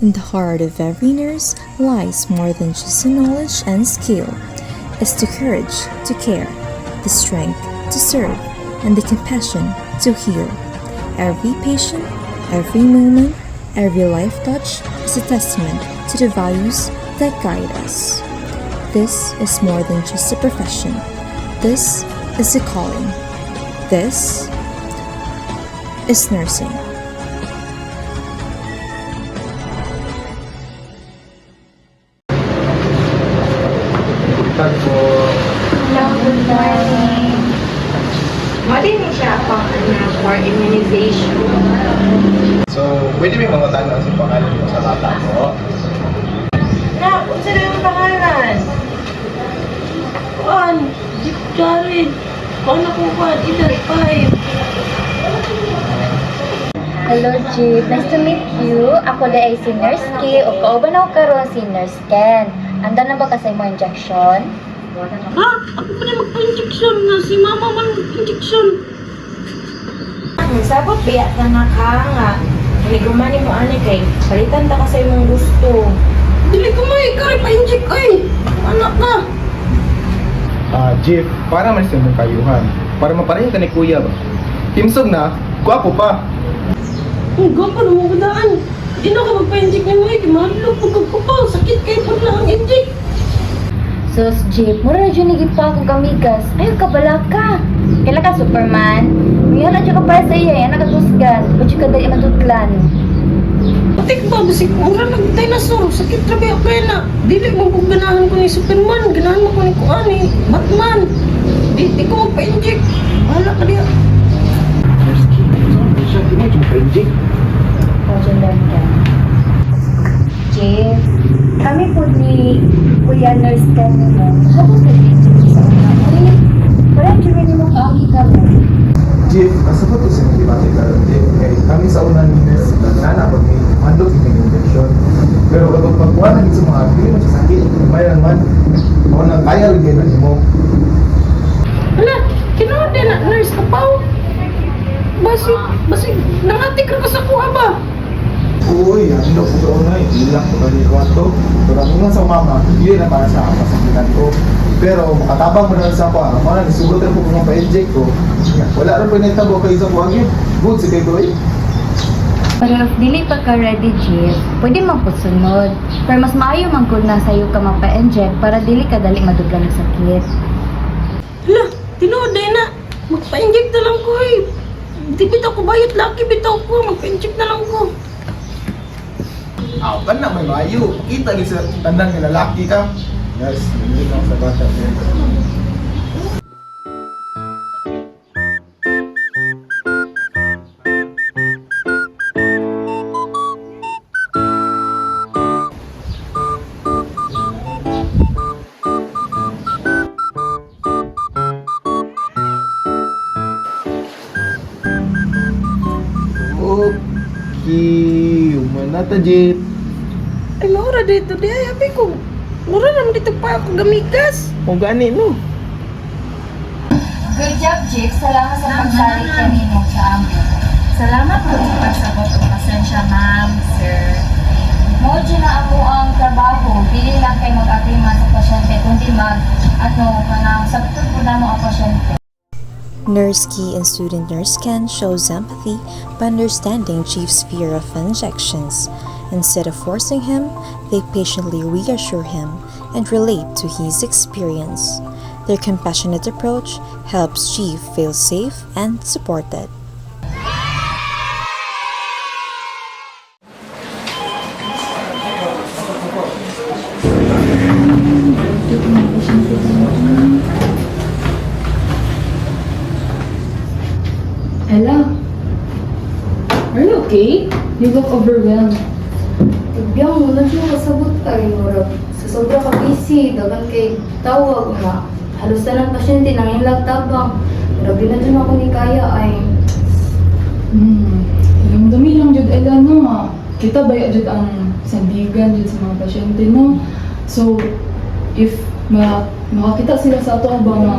In the heart of every nurse lies more than just the knowledge and skill. It's the courage to care, the strength to serve, and the compassion to heal. Every patient, every moment, every life touch is a testament to the values that guide us. This is more than just a profession. This is a calling. This is nursing. Hello, good morning. Mali siya pang anak for immunization. So, pwede may mga tanong sa pangalan mo sa bata mo? Na, kung sila yung pangalan? Jeep Jared. Paano ko ba? Edad 5. Hello, Jeep. Nice to meet you. Ako ay si Nurse Kay o kauban ako karon si Nurse Ken. Anda na ba kasi mo injection? Ha? Ako pa na magpa-injection na. Si mama man mag-injection. Sabot biya ka na ka nga. Ligumani mo ani kay palitan ta kasi mong gusto. Dili ko may kari pa-inject. Ay, anak na. Jeff, para man sa mong kayuhan. Para mapareha ka ni kuya ba? Timsog na, guwapo pa. Ang gapa na mong gadaan. Di na ka magpa-inject ni mo eh. Kimalog pagkagkupaw. Sakit kayo po na ang inject. Sus, Jeep, mura na dyan pa akong kamigas. Ayaw ka bala ka. Kailan ka, Superman? Ngayon na dyan ka para sa iya. Yan nakatusgan. Ba't ka dahil matutlan? Patik ba? Basig mura nag-dinosaur. Sakit trabi ako kaya na. Dili mo kung ganahan ko ni Superman. Ganahan mo ko ni Kuani. Batman. Di ko magpa-inject. Wala ka diya. Siya, di mo yung pa-inject. Diyan lang ka. Jeep, kami po ni Kuya Nurse Ken mo. Habang nag-inject sa una. Wala dyan rin mo kaagi ka mo. Jeff, asa ba ito sa nagibati ka rin, Jeff? Eh, kami sa unang nines, nagnana pag may mandog yung injection. Pero kapag pagkuha na sa mga pili mo sa sakit, may naman, ako nang kaya rin ganyan mo. Hala, kinawa din na nurse ka pa. Basig, nangatik ka sa kuha ba? Uy, ano po daw na, ilang ko kami kwarto. Pero ang nga sa mama, yun na para sa kasakitan ko. Pero makatabang mo na sa ako, ang mga nisugot rin po kung pa-inject ko. Wala rin po nagtabo kayo sa buwagin. Good, sige ko eh. Pero if dili pa ka ready, Jeep, pwede man po sunod. Pero mas maayo man kung nasa iyo ka mapa-inject para dili ka dali maduglan ng sakit. Hala, tinood din na. Magpa-inject na lang ko eh. Di bitaw ko bayot laki, bitaw ko. Magpa-inject na lang ko. Ka na, may mayo. Kita ni sa tandang na lalaki ka. Yes, hindi lang sa bata. Okay, umanata Jeep. Ay, maura dito. Di ay, habi ko. Maura naman dito pa ako gamigas. O gani no? Good job, Jeep. Salamat sa pagsali kanino sa amin. Salamat po sa pagsagot o pasensya, ma'am, sir. Mo na ako ang trabaho. Dili lang kay mag-agrima sa pasyente, kundi kanang sabtod po na mo ang pasyente. Nurse Key and student Nurse Ken shows empathy by understanding Chief's fear of injections. Instead of forcing him, they patiently reassure him and relate to his experience. Their compassionate approach helps Chief feel safe and supported. Ella, are you okay? You look overwhelmed. Tibyang mo na siya kasabot kay Murag. Sa sobra ka busy, dagan kay tawag nga. Halos na ng pasyente nang ilang tabang. Grabe na dyan ako ni Kaya ay. Yung dami lang jud Ella no. Kita baya jud ang sandigan jud sa mga pasyente no. So if makakita sila sa ato ba nga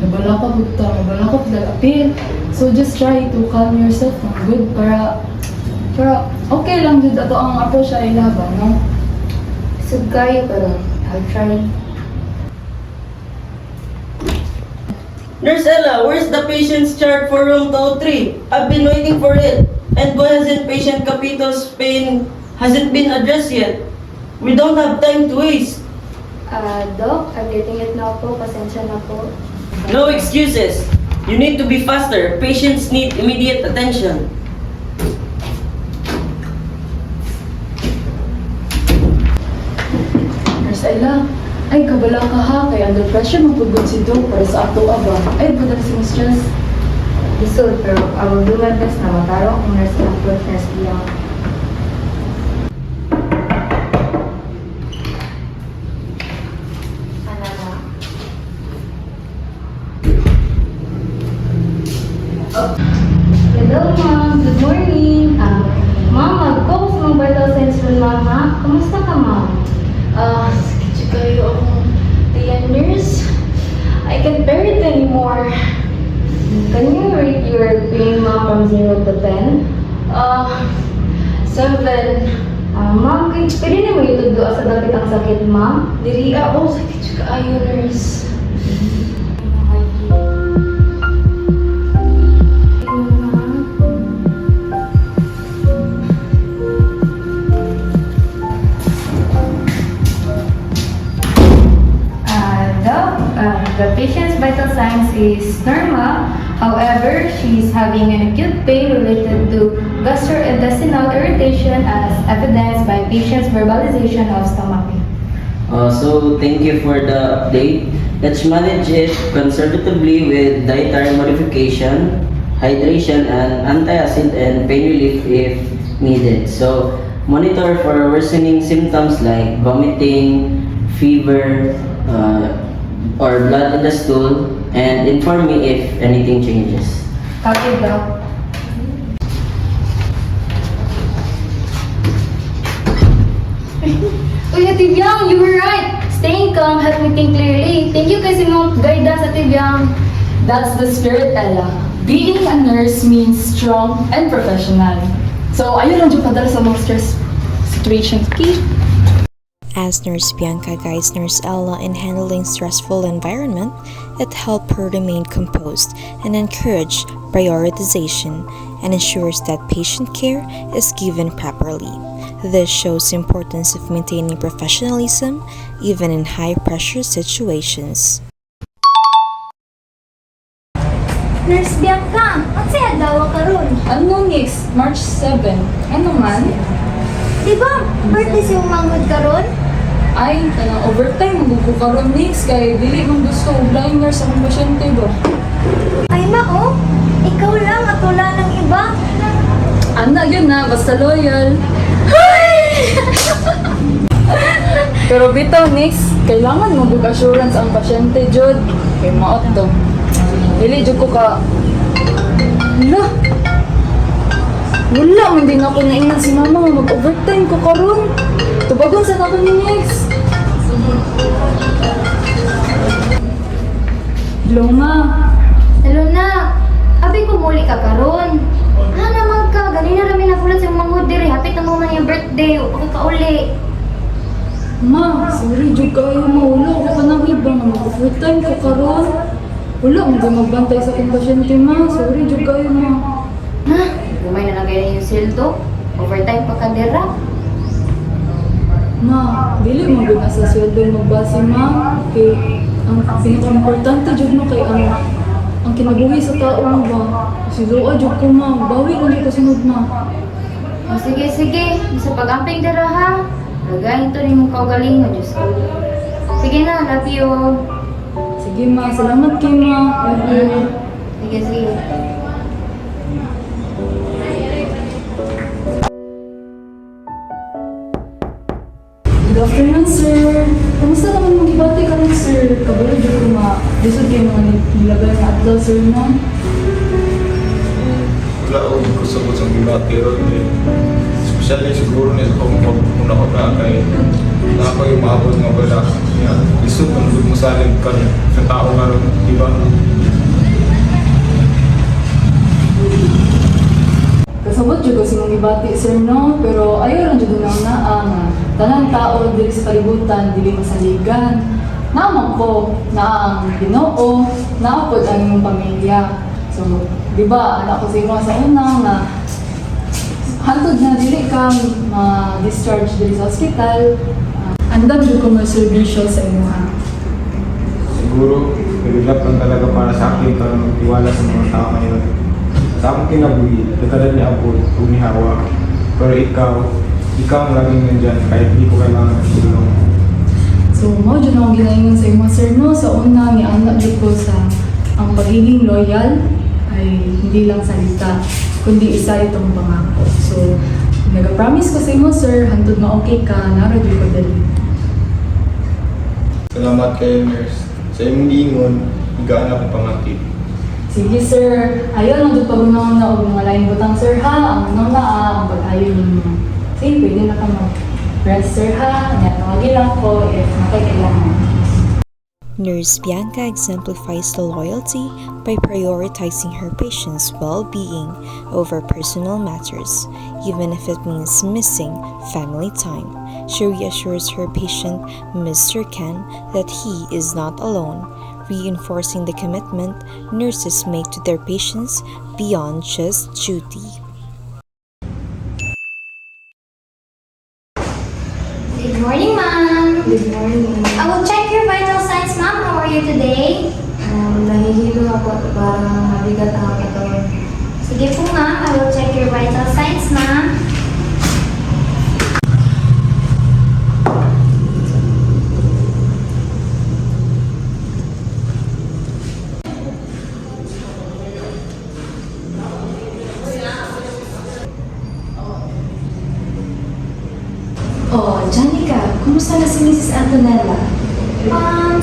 nabalaka pud ta, mabalaka pud appeal. So just try to calm yourself good para okay lang jud ato ang approach sa ilaban, no? Sud kayo pero I'll try. Nurse Ella, where's the patient's chart for room 203? I've been waiting for it. And why hasn't patient Capito's pain hasn't been addressed yet? We don't have time to waste. Doc, I'm getting it now po. Pasensya na po. No excuses. You need to be faster. Patients need immediate attention. Nurse Ella, ay kabala ka ha, kaya under pressure mapugod si Doc para sa ato aba. Ay, padala si Miss Jess. Lisod, pero I will do my best na mataro kung nurse ng approach nurse biyang. Hello, ma'am. Good morning. Ma'am, mag-focus mong vital signs ron, ma'am, ha? Kamusta ka, ma'am? Sakit kayo akong tiyan, nurse. I can't bear it anymore. Can you rate your pain, ma'am, from 0 to 10? 7. Ma'am, pwede na mo itudo sa dapit ang sakit, ma'am? Diri ako, sakit kayo, nurse. The patient's vital signs is normal. However, she is having an acute pain related to gastrointestinal irritation as evidenced by patient's verbalization of stomach pain. So thank you for the update. Let's manage it conservatively with dietary modification, hydration, and antacid and pain relief if needed. So monitor for worsening symptoms like vomiting, fever, or blood in the stool, and inform me if anything changes. Copy, Doc. Uy, Ate Biang, you were right. Staying calm helped me think clearly. Thank you kasi mong guidance, Ate Biang. That's the spirit, Ella. Being a nurse means strong and professional. So, ayun lang dyan padala sa mga stress situations. Okay? As Nurse Bianca guides Nurse Ella in handling stressful environment, it helps her remain composed and encourage prioritization and ensures that patient care is given properly. This shows the importance of maintaining professionalism even in high-pressure situations. Nurse Bianca, ang saya daw ka ron. Ano next? March 7. Ano man? Di ba, birthday si umangod ka ron? Ay, tanang overtime, magugo ka ron next. Kaya dili mong gusto blind nurse akong pasyente ba? Ay, mao, ikaw lang at wala ng iba. Ana, yun na, basta loyal. Pero bitaw next, kailangan mabug assurance ang pasyente, Jod. Kay maot to. Dili, Jod ko ka. Wala, man din ako nainan si mama nga mag-overtime ko karon. Tubagon sa ako ni next. Hello, ma. Hello na, abi ko muli ka karon. Ha naman ka, ganina rami nafulat sa mga diri. Hapit na mo man yung birthday, o pagkakauli. Ma, sorry, Jod kayo maulo. Ako pa nang iba nga mag-overtime ko karon. Wala, hindi magbantay sa akong pasyente, ma. Sorry, Jod kayo, ma. Ha? Gumay na lang ganyan yung sildo. Overtime pa ka dira. Ma, dili mo gud na sa sweldo magbase, ma. Kay ang pinaka-importante jud mo kay ang kinabuhi sa tao mo ba. Kasi luwa jud ko, ma. Bawi lang jud kasunod, ma. O sige, sige. Sa pag-amping dira ha. Lagayin to ni mong kaugaling mo, Diyos ko. Sige na, love you. Sige, ma. Salamat kay ma. Love you. Sige, sige. Good afternoon, sir. Kamusta naman mong ibati ka rin, sir? Kabalo jud ko, ma. Lisod kayo mga nilagay na adlaw, sir, no? Wala akong kusabot sa gibati ron eh. Especially siguro niya sa pagmuna ko na kay na ako yung maabot nga bala. Lisod ang good mo salim ka sa tao nga ron, di ba? Kasi Sabot jud ko si mong gibati sir no, pero ayaw lang jud nang naa nga tanan tao diri sa kalibutan dili masaligan. Naman ko na ang Ginoo, naapod ang imong pamilya. So, di ba, anak ko sa imo sa una nga hantod na dili ka ma-discharge diri sa ospital. Andam jud ko mga serbisyo sa imo ha. Siguro, nililap lang talaga para sa akin para magtiwala sa mga tao ngayon. Sa akong kinabuhi, nagkaroon niya ako kung ni Hawa. Pero ikaw ang laging nandyan kahit hindi ko kailangan ng tulong. So, mo dyan akong ginaingon sa imo sir no, sa una ni anak jud ko sa ang pagiging loyal ay hindi lang salita, kundi isa itong pangako. So, nag-promise ko sa imo sir, hantod na okay ka, nara jud ko dali. Salamat kayo, nurse. Sa imong giingon, higaan akong pangati. Sige sir, ayaw lang jud pagunahon na og mga lain butang sir ha, ang unang ang pag-ayo ninyo. Sige, pwede na ka mag-rest sir ha, nga tawagin lang ko if makikailangan. Nurse Bianca exemplifies the loyalty by prioritizing her patient's well-being over personal matters, even if it means missing family time. She reassures her patient, Mr. Ken, that he is not alone, reinforcing the commitment nurses make to their patients beyond just duty. Good morning, ma'am. Good morning. I will check your vital signs, ma'am. How are you today? Nahihilo ako at parang mabigat ang katawan. Sige po, ma'am. I will check your vital signs, ma'am. Oh, Janica, kumusta na si Mrs. Antonella?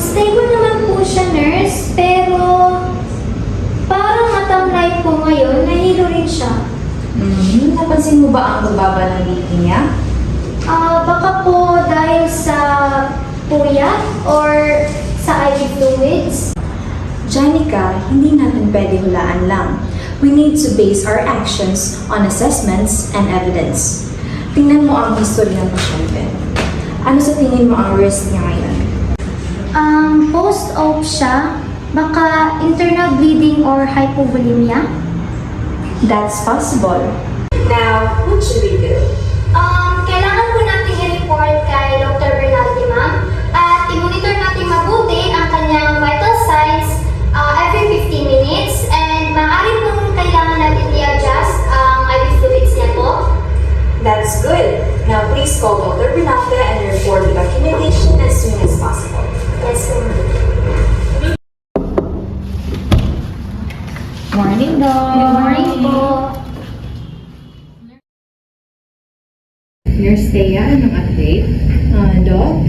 Stable naman po siya, nurse. Pero, parang matamlay po ngayon. Nahilo rin siya. Napansin mo ba ang pagbaba ng BP niya? Baka po dahil sa puyat or sa IV fluids. Janica, hindi natin pwede hulaan lang. We need to base our actions on assessments and evidence. Tingnan mo ang history ng pasyente. Ano sa tingin mo ang risk niya ngayon? Post-op siya. Baka internal bleeding or hypovolemia. That's possible. Now, what should we do? Kailangan po natin i-report kay Dr. Bernaldi, ma'am. At i-monitor natin mabuti ang kanyang vital signs every 15 minutes. And maaari pong kailangan natin i-adjust ang IV fluids niya po. That's good. Now, please call Dr. Bernalde and report the documentation as soon as possible. Yes, ma'am. Morning, Doc. Good morning po. Nurse Thea, anong update? Doc,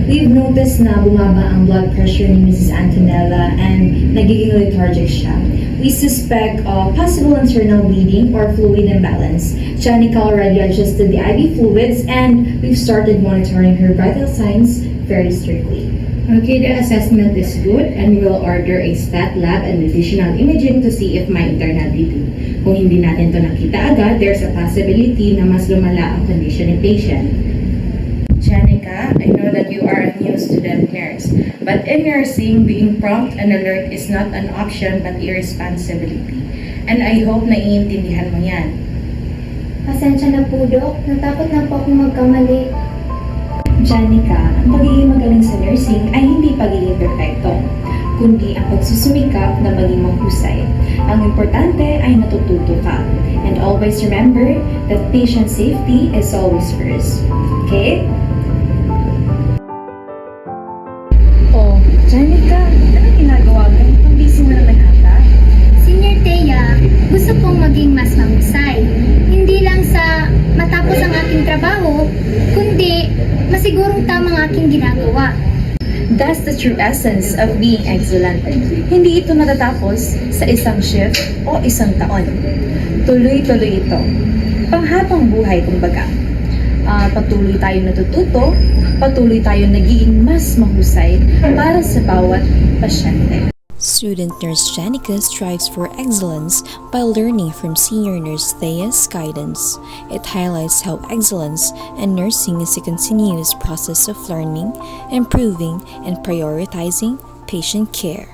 we've noticed na bumaba ang blood pressure ni Mrs. Antonella and nagiging lethargic siya. We suspect possible internal bleeding or fluid imbalance. Janica already adjusted the IV fluids and we've started monitoring her vital signs very strictly. Okay, the assessment is good and we will order a stat lab and additional imaging to see if may internal bleeding. Kung hindi natin to nakita agad, there's a possibility na mas lumala ang condition ng patient. Janica, I know that you are a new student nurse, but in nursing, being prompt and alert is not an option but a responsibility. And I hope naiintindihan mo yan. Pasensya na po, Dok. Natakot na po akong magkamali. Janica, ang pagiging magaling sa nursing ay hindi pagiging perfecto, kundi ang pagsusumikap na maging mahusay. Ang importante ay natututo ka. And always remember that patient safety is always first. Okay? Oh, Janica, anong ginagawa mo? Ang busy mo naman ata. Senior Thea, gusto kong maging mas mahusay. Hindi lang sa matapos ang aking trabaho, kundi masigurong tamang aking ginagawa. That's the true essence of being excellent. Hindi ito natatapos sa isang shift o isang taon. Tuloy-tuloy ito. Panghabang buhay, kumbaga. Patuloy tayong natututo, patuloy tayong nagiging mas mahusay para sa bawat pasyente. Student nurse Janica strives for excellence by learning from senior nurse Thea's guidance. It highlights how excellence in nursing is a continuous process of learning, improving, and prioritizing patient care.